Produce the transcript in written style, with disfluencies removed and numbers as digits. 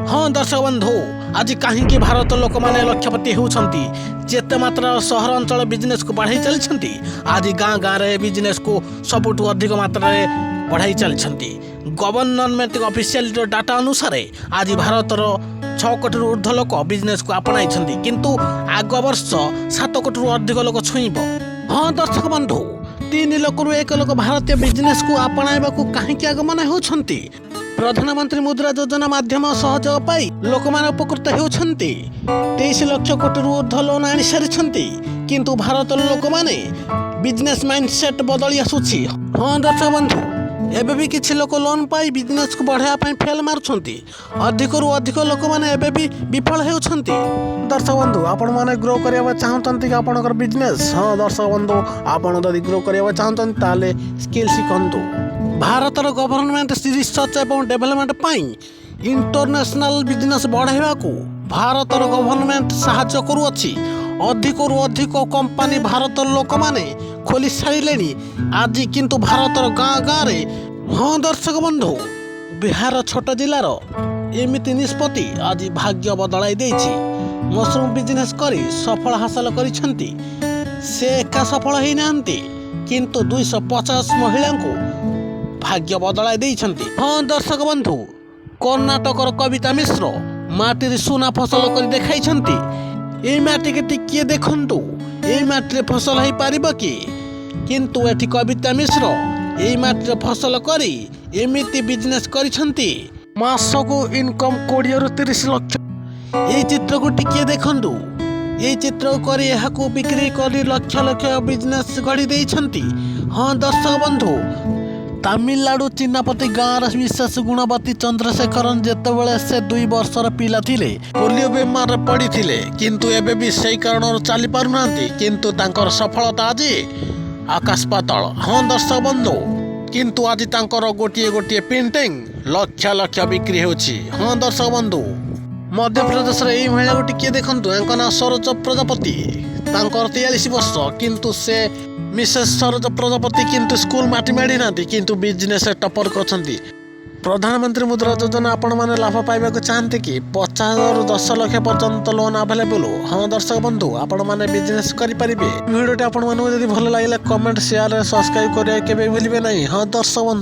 हाँ दर्शक बंधु आज कहीं भारत लोक मैंने लक्षपति होती जेते मात्रा सहर अंचल बिजनेस को बढ़ाई चलती आज गाँ गाँव रे बिजनेस को सबुठ अधिक मात्रा बढ़ाई चलती। गवर्नमेंट ऑफिशियल डाटा अनुसार आज भारतर 6 कोटी ऊर्ध्व लोक बिजनेस को आपणाई किंतु आग वर्ष 7 कोटी अधिक लोक छुईब। हाँ दर्शक बंधु 3 लोकरू 1 लोक भारतीय बिजनेस को आपणाइबा कहीं आगमन होती। प्रधानमंत्री मुद्रा योजना माध्यम सहयोग पाई लोक मैंने उपकृत होती। 23 लाख कोटी ऊर्ध्व लोन आनी सारी किंतु भारत लोक मैंने बिजनेस माइंडसेट बदली आसुची। हाँ दर्शक बंधु एबे भी किछि लोक लोन पाई बिजनेस को बढ़ाया पाई फेल मारुछंती। अधिकरू अधिक लोक माने एबे भी विफल हेउछंती। दर्शक बंधु आपण माने ग्रो करिया चाहतंती कि आपनकर बिजनेस। हाँ दर्शक बंधु आपण जदि ग्रो करिया चाहतंती ताले स्किल शिखंतु। भारतर गवर्नमेंट रिसर्च एवं डेवलपमेंट पाई इंटरनेशनल बिजनेस बढ़ाइबा को भारतर गवर्नमेंट साहाय्य करुअछि। अधिकरू अधिक कंपनी भारत लोक माने खोली सारे आज किंतु भारतर गाँ गाँव रे। हाँ दर्शक बंधु बिहार छोट जिलार एमिति निष्पत्ति आज भाग्य बदलाई देछि। मशरूम बिजनेस करी सफल हासिल करिसेंती। से एका सफल होई नांती किंतु 250 महिला को भाग्य बदलाई देइछंती। हाँ दर्शक बंधु कर्णाटकर कविता मिश्र माटी सुना फसल कर देखाइछंती। ए माटी के टिकिए देखंतु ए माटी रे फसल होई पारिबो कि किंतु एठी कविता मिश्र ए माटी रे फसल करी एमिति बिजनेस करिछंती। मासको इनकम 20 रु 30 लाख। ए चित्र को टिकिए देखंतु ए चित्र को करी एहाकू बिक्री करी लक्ष लक्ष बिजनेस गढ़ी देइछंती। हाँ दर्शक बंधु तमिलनाडु चिन्नापति गाँव विशेष गुणवती चंद्रशेखरन जेतेबेले से 2 वर्षर पिला थिले पोलियो बेमार पड़ी थिले किंतु एबे भी सही कारण चली पारु नांती किंतु तांकर सफलता आज आकाश पाताल। हाँ दर्शक बंधु किंतु आज तांकर गोटिए गोटिए पेंटिंग लक्ष लक्ष बिक्री होछि। हाँ दर्शक बंधु मध्य प्रदेश रे महिला को टिके देखंतु एंका ना सरोज प्रजापति तांकर 43 वर्ष किंतु से मिसेस सरोज प्रजापति किंतु स्कूल माटी मेड़ी नांती किंतु बिजनेस टपर करछंती। प्रधानमंत्री मुद्रा योजना आपण माने लाभ पाइबा को चाहते कि 50,000 रु 10 लाख पर्यंत लोन अवेलेबल। हाँ दर्शक बंधु आपण माने बिजनेस करि परिबे। वीडियोटी आपण माने जदि भल लागले कमेंट शेयर सब्सक्राइब करे केबे भूलिबे नहीं। हाँ दर्शक बंधु।